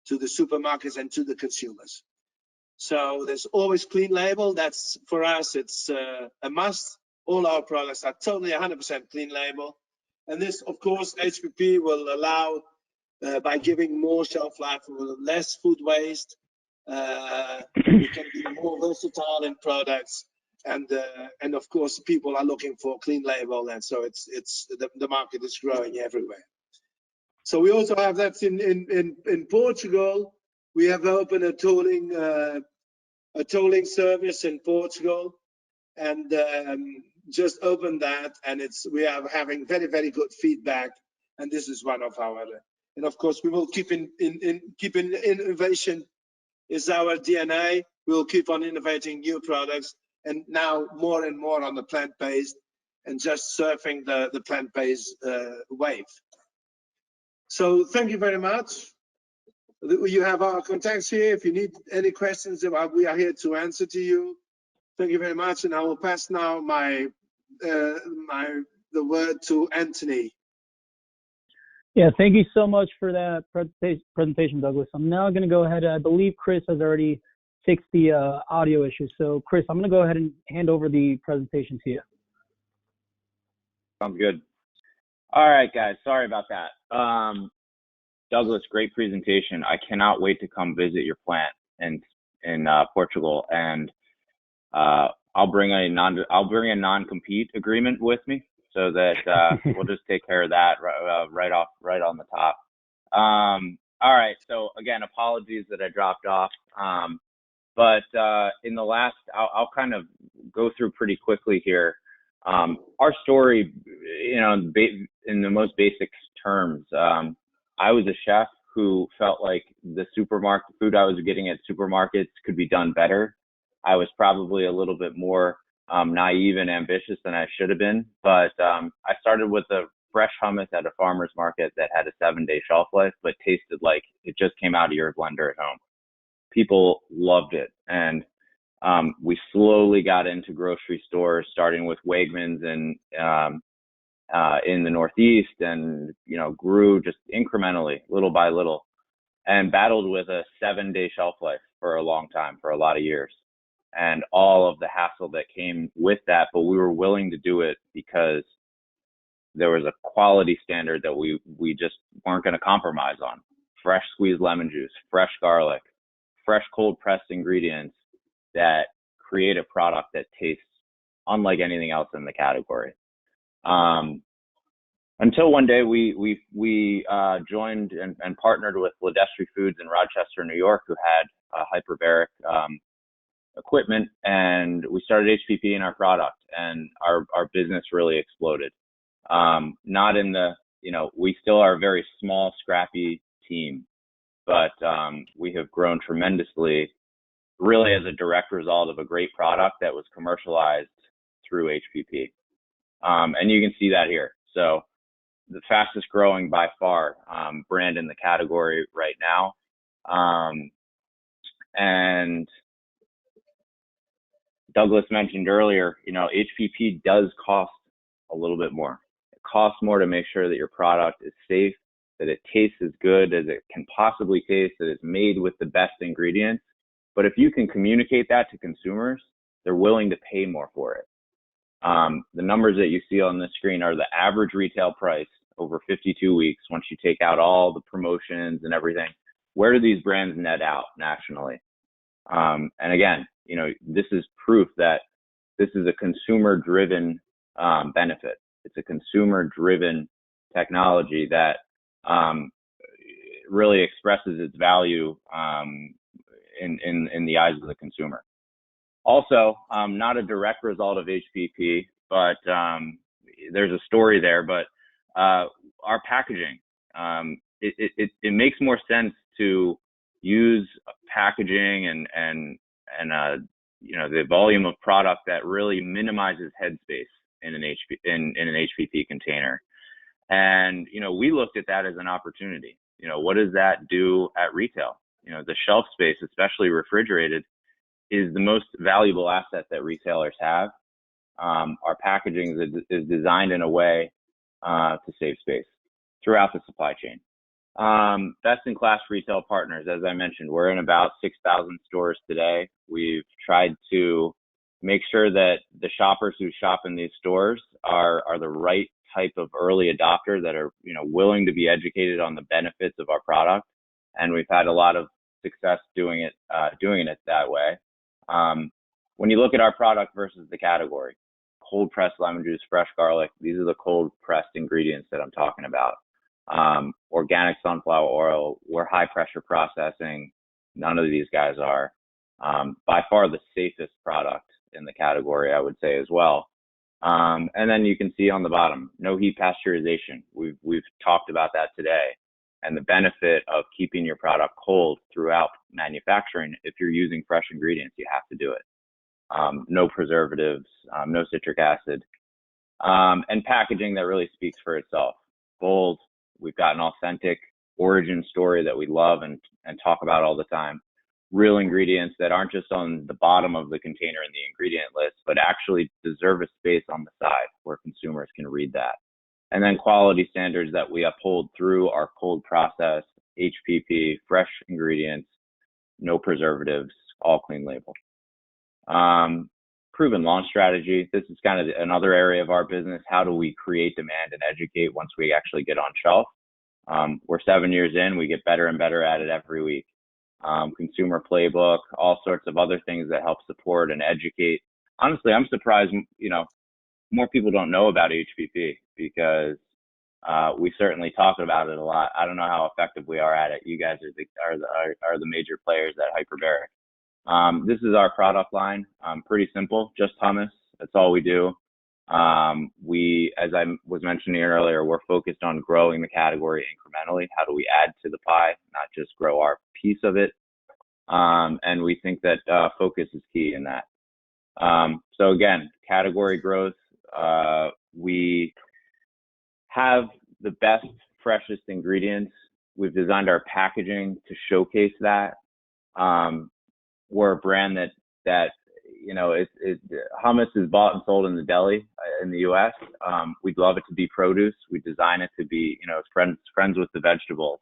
[SPEAKER 4] to the supermarkets and to the consumers. So there's always clean label. That's, for us, it's a must. All our products are totally 100% clean label. And this, of course, HPP will allow, by giving more shelf life, less food waste. We can be more versatile in products. And of course, people are looking for clean label. And so the market is growing everywhere. So we also have that in Portugal. We have opened a tolling service in Portugal, and just opened that, and we are having very, very good feedback. And this is one of our, and of course we will keep keeping innovation is our DNA. We'll keep on innovating new products, and now more and more on the plant-based, and just surfing the plant-based wave. So thank you very much. You have our contacts here. If you need any questions, we are here to answer to you. Thank you very much, and I will pass now the word to Anthony.
[SPEAKER 1] Yeah, thank you so much for that presentation, Douglas. I'm now going to go ahead. I believe Chris has already fixed the audio issue. So, Chris, I'm going to go ahead and hand over the presentation to you.
[SPEAKER 3] Sounds good. All right, guys. Sorry about that. Douglas, great presentation. I cannot wait to come visit your plant in Portugal, and I'll bring a non-compete agreement with me, so that we'll just take care of that right on the top. All right. So again, apologies that I dropped off. But in the last, I'll kind of go through pretty quickly here. Our story, in the most basic terms. I was a chef who felt like the food I was getting at supermarkets could be done better. I was probably a little bit more naive and ambitious than I should have been. But I started with a fresh hummus at a farmer's market that had a 7-day shelf life, but tasted like it just came out of your blender at home. People loved it. And we slowly got into grocery stores, starting with Wegmans in the Northeast, and grew just incrementally, little by little, and battled with a 7-day shelf life for a long time, for a lot of years, and all of the hassle that came with that. But we were willing to do it because there was a quality standard that we just weren't going to compromise on. Fresh squeezed lemon juice, fresh garlic, fresh cold pressed ingredients that create a product that tastes unlike anything else in the category. Until one day we joined and partnered with Ledestri Foods in Rochester, New York, who had hyperbaric equipment, and we started HPP in our product, and our business really exploded. Not in the, we still are a very small, scrappy team, but we have grown tremendously, really as a direct result of a great product that was commercialized through HPP. And you can see that here. So the fastest growing by far brand in the category right now. And Douglas mentioned earlier, HPP does cost a little bit more. It costs more to make sure that your product is safe, that it tastes as good as it can possibly taste, that it's made with the best ingredients. But if you can communicate that to consumers, they're willing to pay more for it. The numbers that you see on the screen are the average retail price over 52 weeks once you take out all the promotions and everything. Where do these brands net out nationally? And again, this is proof that this is a consumer-driven benefit. It's a consumer-driven technology that really expresses its value in the eyes of the consumer. Also, not a direct result of HPP, but there's a story there. But our packaging, it makes more sense to use packaging and the volume of product that really minimizes headspace in an HPP container. And we looked at that as an opportunity. What does that do at retail? The shelf space, especially refrigerated, is the most valuable asset that retailers have. Our packaging is designed in a way to save space throughout the supply chain. Best-in-class retail partners, as I mentioned, we're in about 6,000 stores today. We've tried to make sure that the shoppers who shop in these stores are the right type of early adopter that are willing to be educated on the benefits of our product, and we've had a lot of success doing it that way. When you look at our product versus the category, cold pressed lemon juice, fresh garlic, these are the cold pressed ingredients that I'm talking about. Organic sunflower oil, we're high pressure processing. None of these guys are. By far the safest product in the category, I would say as well. And then you can see on the bottom, no heat pasteurization. We've talked about that today, and the benefit of keeping your product cold throughout manufacturing. If you're using fresh ingredients, you have to do it. No preservatives, no citric acid, and packaging that really speaks for itself. Bold. We've got an authentic origin story that we love and talk about all the time. Real ingredients that aren't just on the bottom of the container in the ingredient list, but actually deserve a space on the side where consumers can read that. And then quality standards that we uphold through our cold process, HPP, fresh ingredients, no preservatives, all clean label. Proven launch strategy. This is kind of another area of our business. How do we create demand and educate once we actually get on shelf? We're 7 years in, we get better and better at it every week. Consumer playbook, all sorts of other things that help support and educate. Honestly, I'm surprised, more people don't know about HPP because we certainly talk about it a lot. I don't know how effective we are at it. You guys are the major players at Hyperbaric. This is our product line. Pretty simple, just hummus. That's all we do. As I was mentioning earlier, we're focused on growing the category incrementally. How do we add to the pie, not just grow our piece of it? And we think that focus is key in that. So again, category growth. We have the best, freshest ingredients. We've designed our packaging to showcase that. We're a brand that hummus is bought and sold in the deli in the U.S. We'd love it to be produce. We design it to be, friends with the vegetables.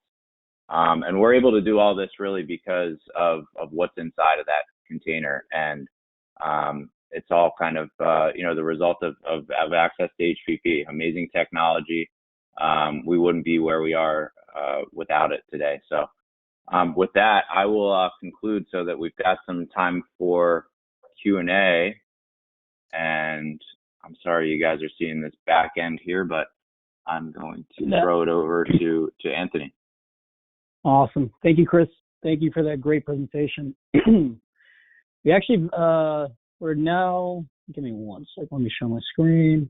[SPEAKER 3] And we're able to do all this really because of what's inside of that container. And it's all kind of, the result of access to HPP, amazing technology. We wouldn't be where we are without it today. So with that, I will conclude so that we've got some time for Q&A. And I'm sorry you guys are seeing this back end here, but I'm going to throw it over to Anthony.
[SPEAKER 1] Awesome. Thank you, Chris. Thank you for that great presentation. We actually, we're now, give me one second. Let me show my screen.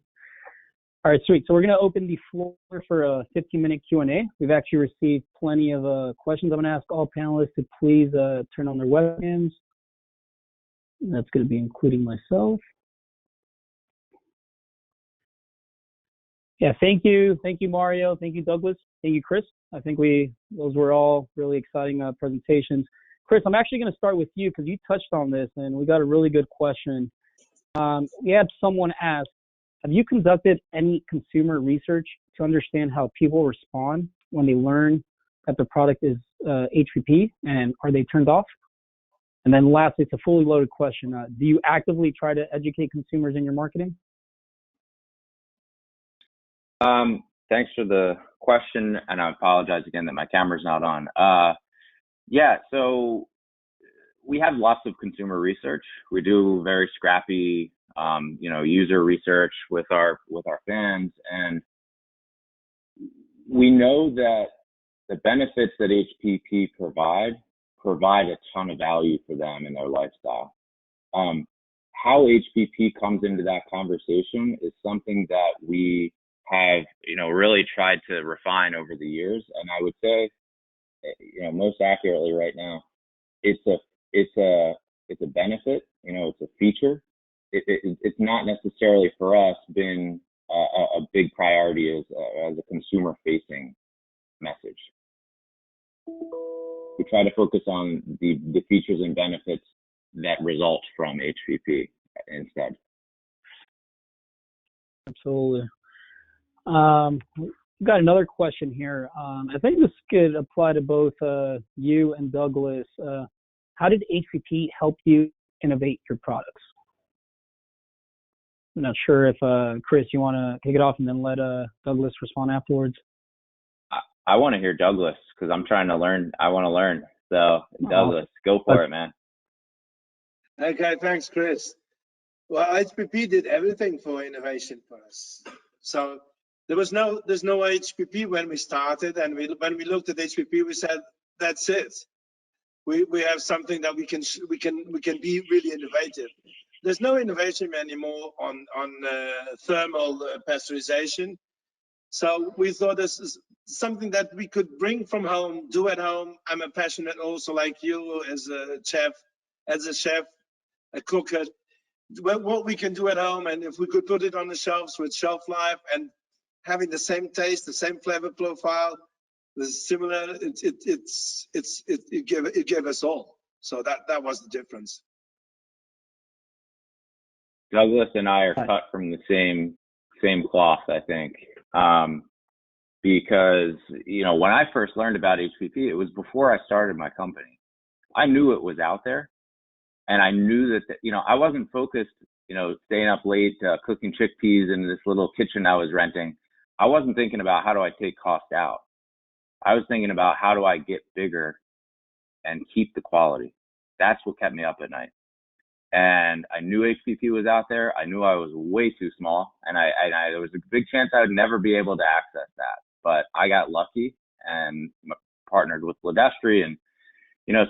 [SPEAKER 1] All right, sweet. So we're going to open the floor for a 15-minute Q&A. We've actually received plenty of questions. I'm going to ask all panelists to please turn on their webcams. And that's going to be including myself. Yeah, thank you. Thank you, Mario. Thank you, Douglas. Thank you, Chris. I think those were all really exciting presentations. Chris, I'm actually going to start with you because you touched on this and we got a really good question. We had someone ask, have you conducted any consumer research to understand how people respond when they learn that the product is HPP, and are they turned off? And then lastly, it's a fully loaded question. Do you actively try to educate consumers in your marketing?
[SPEAKER 3] Thanks for the question, and I apologize again that my camera's not on. So we have lots of consumer research. We do very scrappy, user research with our fans, and we know that the benefits that HPP provide a ton of value for them in their lifestyle. How HPP comes into that conversation is something that we have, really tried to refine over the years. And I would say, most accurately right now, it's a benefit, it's a feature. It's not necessarily for us been a big priority as a consumer facing message. We try to focus on the features and benefits that result from HPP instead.
[SPEAKER 1] Absolutely. We've got another question here. I think this could apply to both you and Douglas. How did HPP help you innovate your products? I'm not sure if, Chris, you want to kick it off and then let Douglas respond afterwards.
[SPEAKER 3] I want to hear Douglas because I'm trying to learn. I want to learn. So Douglas, go for it, man.
[SPEAKER 4] Okay, thanks, Chris. Well, HPP did everything for innovation for us. So there's no HPP when we started, and when we looked at HPP, we said, that's it. We have something that we can be really innovative. There's no innovation anymore on thermal pasteurization. So we thought this is something that we could bring from home, do at home. I'm a passionate also like you as a chef, a cooker. What we can do at home, and if we could put it on the shelves with shelf life and having the same taste, the same flavor profile, the similar, it gave us all. So that was the difference.
[SPEAKER 3] Douglas and I are cut from the same cloth, I think. Because, when I first learned about HPP, it was before I started my company. I knew it was out there, and I knew that, I wasn't focused, staying up late, cooking chickpeas in this little kitchen I was renting. I wasn't thinking about how do I take cost out. I was thinking about how do I get bigger and keep the quality. That's what kept me up at night. And I knew HPP was out there. I knew I was way too small, and there was a big chance I would never be able to access that. But I got lucky and partnered with Ledestri, and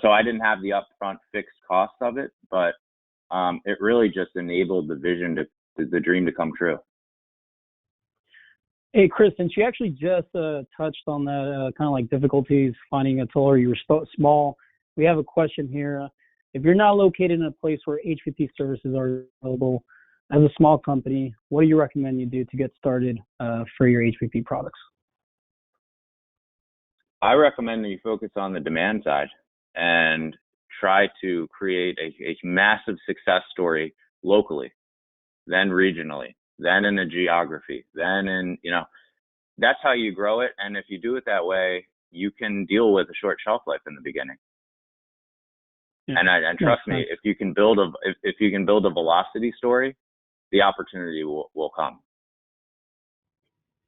[SPEAKER 3] so I didn't have the upfront fixed cost of it, but it really just enabled the vision the dream to come true.
[SPEAKER 1] Hey, Chris, since you actually just touched on that kind of like difficulties finding a tool, you were small, we have a question here. If you're not located in a place where HPP services are available, as a small company, what do you recommend you do to get started for your HPP products?
[SPEAKER 3] I recommend that you focus on the demand side and try to create a massive success story locally, then regionally, then in the geography, then in, you know, that's how you grow it. And if you do it that way, you can deal with a short shelf life in the beginning. Yeah. And trust me, if you can build if you can build a velocity story, the opportunity will come.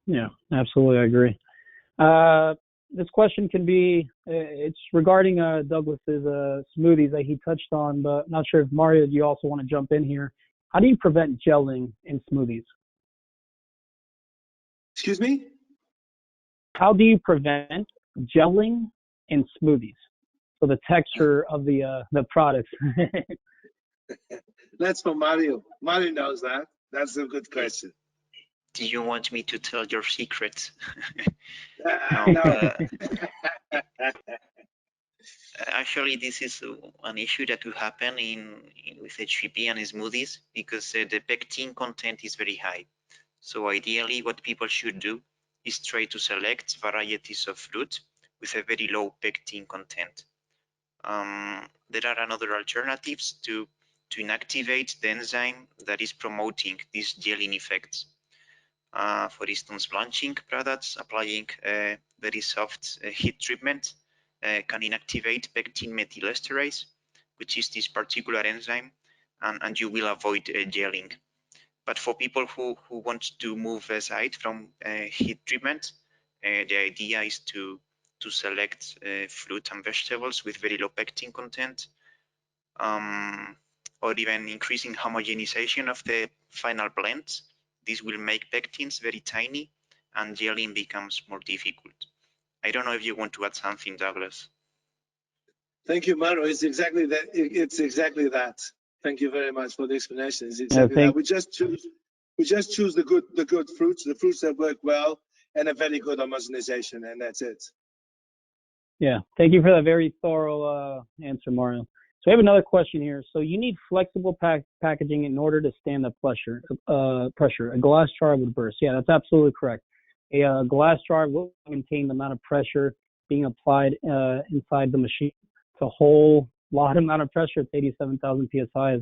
[SPEAKER 1] Yeah, absolutely, I agree. This question can be, it's regarding Douglas's smoothies that he touched on, but not sure if Mario, you also want to jump in here. How do you prevent gelling in smoothies?
[SPEAKER 4] Excuse me?
[SPEAKER 1] How do you prevent gelling in smoothies? So the texture of the products.
[SPEAKER 4] That's for Mario. Mario knows that. That's a good question.
[SPEAKER 2] Do you want me to tell your secrets?
[SPEAKER 4] No.
[SPEAKER 2] Actually, this is an issue that could happen with HPP and smoothies because the pectin content is very high. So ideally, what people should do is try to select varieties of fruit with a very low pectin content. There are another alternatives to inactivate the enzyme that is promoting these gelling effects. For instance, blanching products, applying very soft heat treatment can inactivate pectin methylesterase, which is this particular enzyme, and you will avoid gelling. But for people who want to move aside from heat treatment, the idea is to select fruit and vegetables with very low pectin content, or even increasing homogenization of the final blends. This will make pectins very tiny and gelling becomes more difficult. I don't know if you want to add something, Douglas.
[SPEAKER 4] Thank you, Mario. It's exactly that. It's exactly that. Thank you very much for the explanation. It's exactly that. We just choose the good fruits, the fruits that work well, and a very good homogenization, and that's it.
[SPEAKER 1] Yeah, thank you for that very thorough answer, Mario. So we have another question here. So you need flexible packaging in order to stand the pressure. A glass jar would burst. Yeah, that's absolutely correct. A glass jar will maintain the amount of pressure being applied inside the machine. It's a whole lot amount of pressure. It's 87,000 psi, as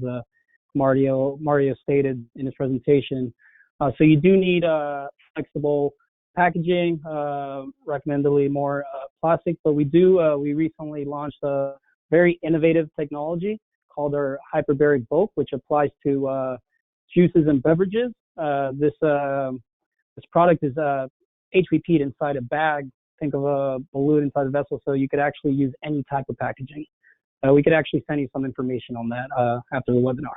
[SPEAKER 1] Mario stated in his presentation. So you do need flexible packaging, recommendably more plastic. But we recently launched a very innovative technology called our hyperbaric bulk, which applies to juices and beverages. This product is HPP'd inside a bag. Think of a balloon inside a vessel, so you could actually use any type of packaging. We could actually send you some information on that after the webinar.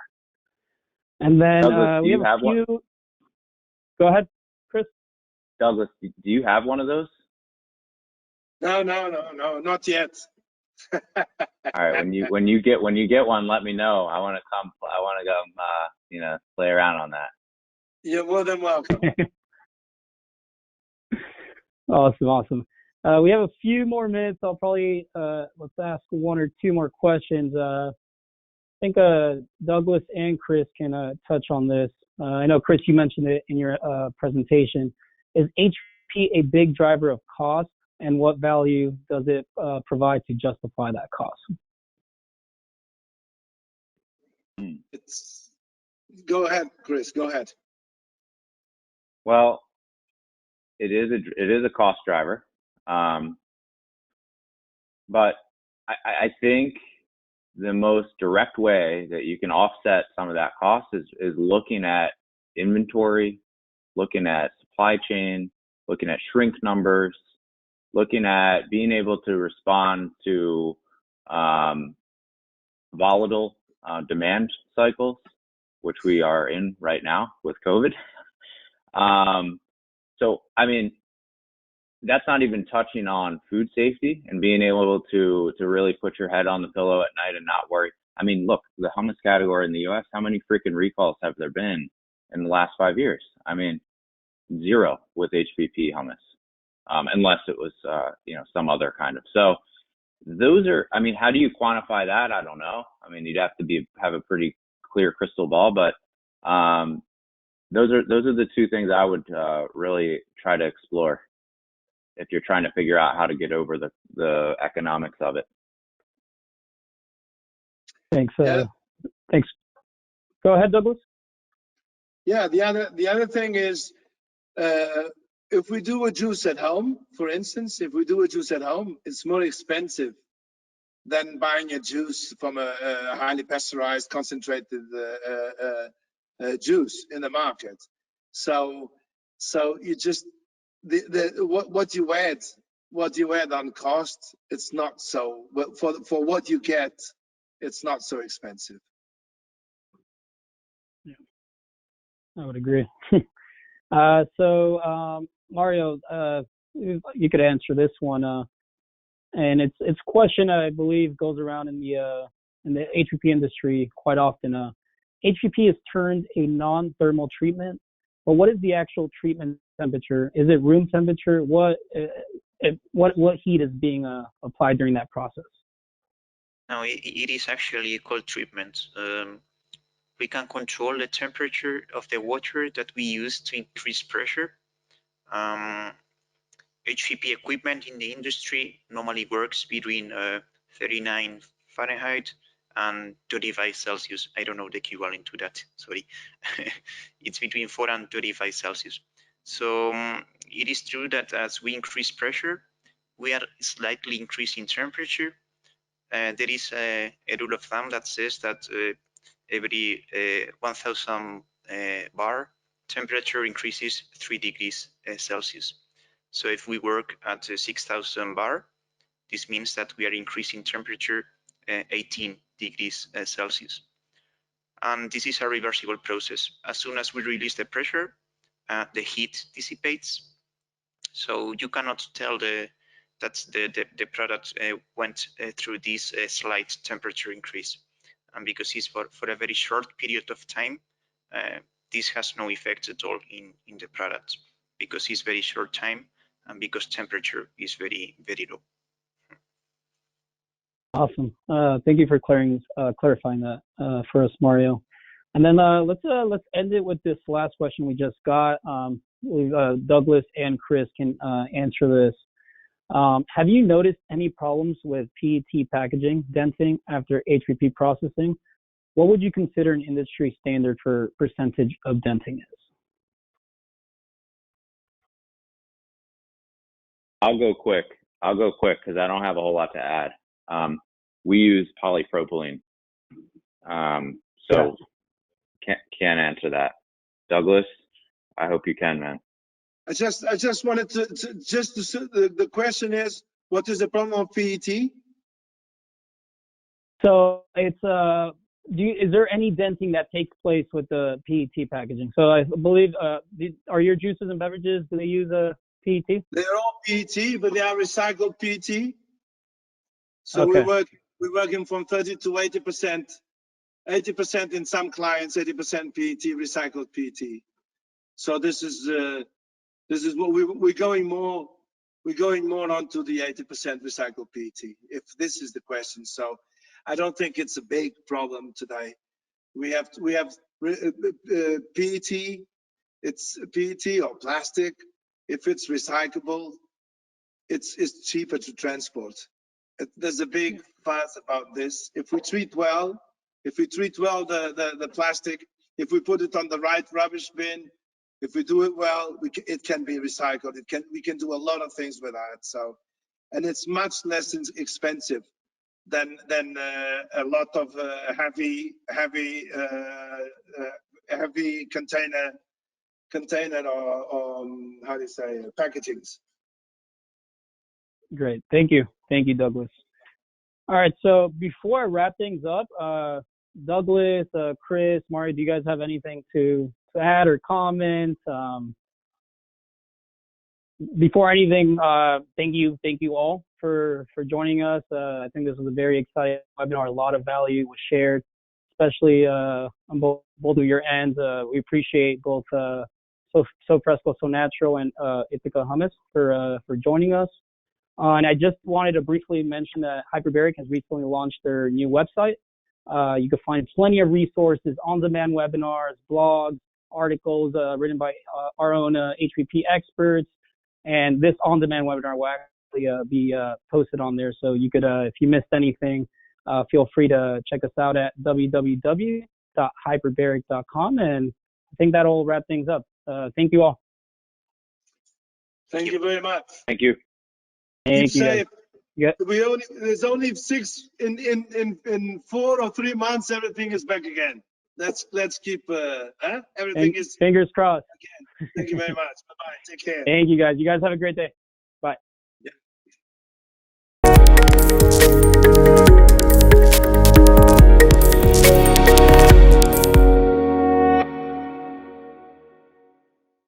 [SPEAKER 1] And then
[SPEAKER 3] Douglas,
[SPEAKER 1] we have a few.
[SPEAKER 3] One?
[SPEAKER 1] Go ahead, Chris.
[SPEAKER 3] Douglas, do you have one of those?
[SPEAKER 4] No, not yet.
[SPEAKER 3] All right, when you get one, let me know. I want to come. Play around on that.
[SPEAKER 4] You're more than welcome.
[SPEAKER 1] Awesome. We have a few more minutes. I'll probably let's ask one or two more questions. I think Douglas and Chris can touch on this. I know, Chris, you mentioned it in your presentation. Is HPP a big driver of cost, and what value does it provide to justify that cost?
[SPEAKER 4] Go ahead, Chris. Go ahead.
[SPEAKER 3] Well, it is a cost driver, but I think the most direct way that you can offset some of that cost is looking at inventory, looking at supply chain, looking at shrink numbers, looking at being able to respond to volatile demand cycles, which we are in right now with COVID. So, I mean, that's not even touching on food safety and being able to really put your head on the pillow at night and not worry. I mean, look, the hummus category in the US, how many freaking recalls have there been in the last 5 years? I mean, 0 with HPP hummus, unless it was, some other kind of. So those are, I mean, how do you quantify that? I don't know. I mean, you'd have to have a pretty clear crystal ball, but those are the two things I would really try to explore if you're trying to figure out how to get over the economics of it.
[SPEAKER 1] Thanks.
[SPEAKER 4] Yeah.
[SPEAKER 1] Thanks. Go ahead, Douglas.
[SPEAKER 4] Yeah, the other thing is, if we do a juice at home, for instance, if we do a juice at home, it's more expensive than buying a juice from a highly pasteurized, concentrated juice in the market. So you just what you add on cost, it's not so, for what you get, it's not so expensive.
[SPEAKER 1] Yeah, I would agree. Mario, you could answer this one. And it's a question I believe goes around in the HPP industry quite often. HPP is termed a non-thermal treatment, but what is the actual treatment temperature? Is it room temperature? What heat is being applied during that process?
[SPEAKER 2] No, it is actually a cold treatment. We can control the temperature of the water that we use to increase pressure. HPP equipment in the industry normally works between 39 Fahrenheit and 35 Celsius. I don't know the equivalent to that, sorry. It's between 4 and 35 Celsius. So it is true that as we increase pressure, we are slightly increasing temperature. There is a rule of thumb that says that every 1000 bar, temperature increases 3 degrees Celsius. So if we work at 6000 bar, this means that we are increasing temperature 18 degrees Celsius. And this is a reversible process. As soon as we release the pressure, the heat dissipates. So you cannot tell that the product went through this slight temperature increase. And because it's for a very short period of time, this has no effect at all in the product, because it's very short time and because temperature is very, very low.
[SPEAKER 1] Awesome. Thank you for clarifying that for us, Mario. And then let's end it with this last question we just got. Douglas and Chris can answer this. Have you noticed any problems with PET packaging denting after HPP processing? What would you consider an industry standard for percentage of denting is?
[SPEAKER 3] I'll go quick because I don't have a whole lot to add. We use polypropylene, so can't answer that. Douglas, I hope you can, man.
[SPEAKER 4] I just wanted to the question is, what is the problem of PET?
[SPEAKER 1] So it's is there any denting that takes place with the PET packaging? So I believe are your juices and beverages, do they use PET?
[SPEAKER 4] They're all PET, but they are recycled PET. So
[SPEAKER 1] okay.
[SPEAKER 4] we're working from 30 to 80%. 80% in some clients, 80% PET, recycled PET. So this is what we're going more onto the 80% recycled PET, if this is the question. So I don't think it's a big problem today. We have PET. It's PET or plastic. If it's recyclable, it's cheaper to transport. There's a big fuss about this. If we treat well the plastic, if we put it on the right rubbish bin, if we do it well, it can be recycled. We can do a lot of things with that. So, and it's much less expensive than a lot of heavy container or how do you say packagings.
[SPEAKER 1] Great, thank you, Douglas. All right, so before I wrap things up, Douglas, Chris, Mario, do you guys have anything to add or comment? Before anything, thank you all for joining us. I think this was a very exciting webinar. A lot of value was shared, especially on both of your ends. We appreciate both Sofresco, So Natural, and Ithaca Hummus for joining us. And I just wanted to briefly mention that Hyperbaric has recently launched their new website. You can find plenty of resources, on-demand webinars, blogs, articles written by our own HPP experts. And this on-demand webinar will actually be posted on there. So you could, if you missed anything, feel free to check us out at www.hyperbaric.com. And I think that'll wrap things up. Thank you all.
[SPEAKER 4] Thank you very much.
[SPEAKER 3] Thank you.
[SPEAKER 1] Thank you, guys.
[SPEAKER 4] Safe.
[SPEAKER 1] Yeah.
[SPEAKER 4] There's only 6 in 4 or 3 months. Everything is back again. Let's keep. Everything is.
[SPEAKER 1] Fingers crossed.
[SPEAKER 4] Thank you very much. Bye bye. Take care.
[SPEAKER 1] Thank you, guys. You guys have a great day.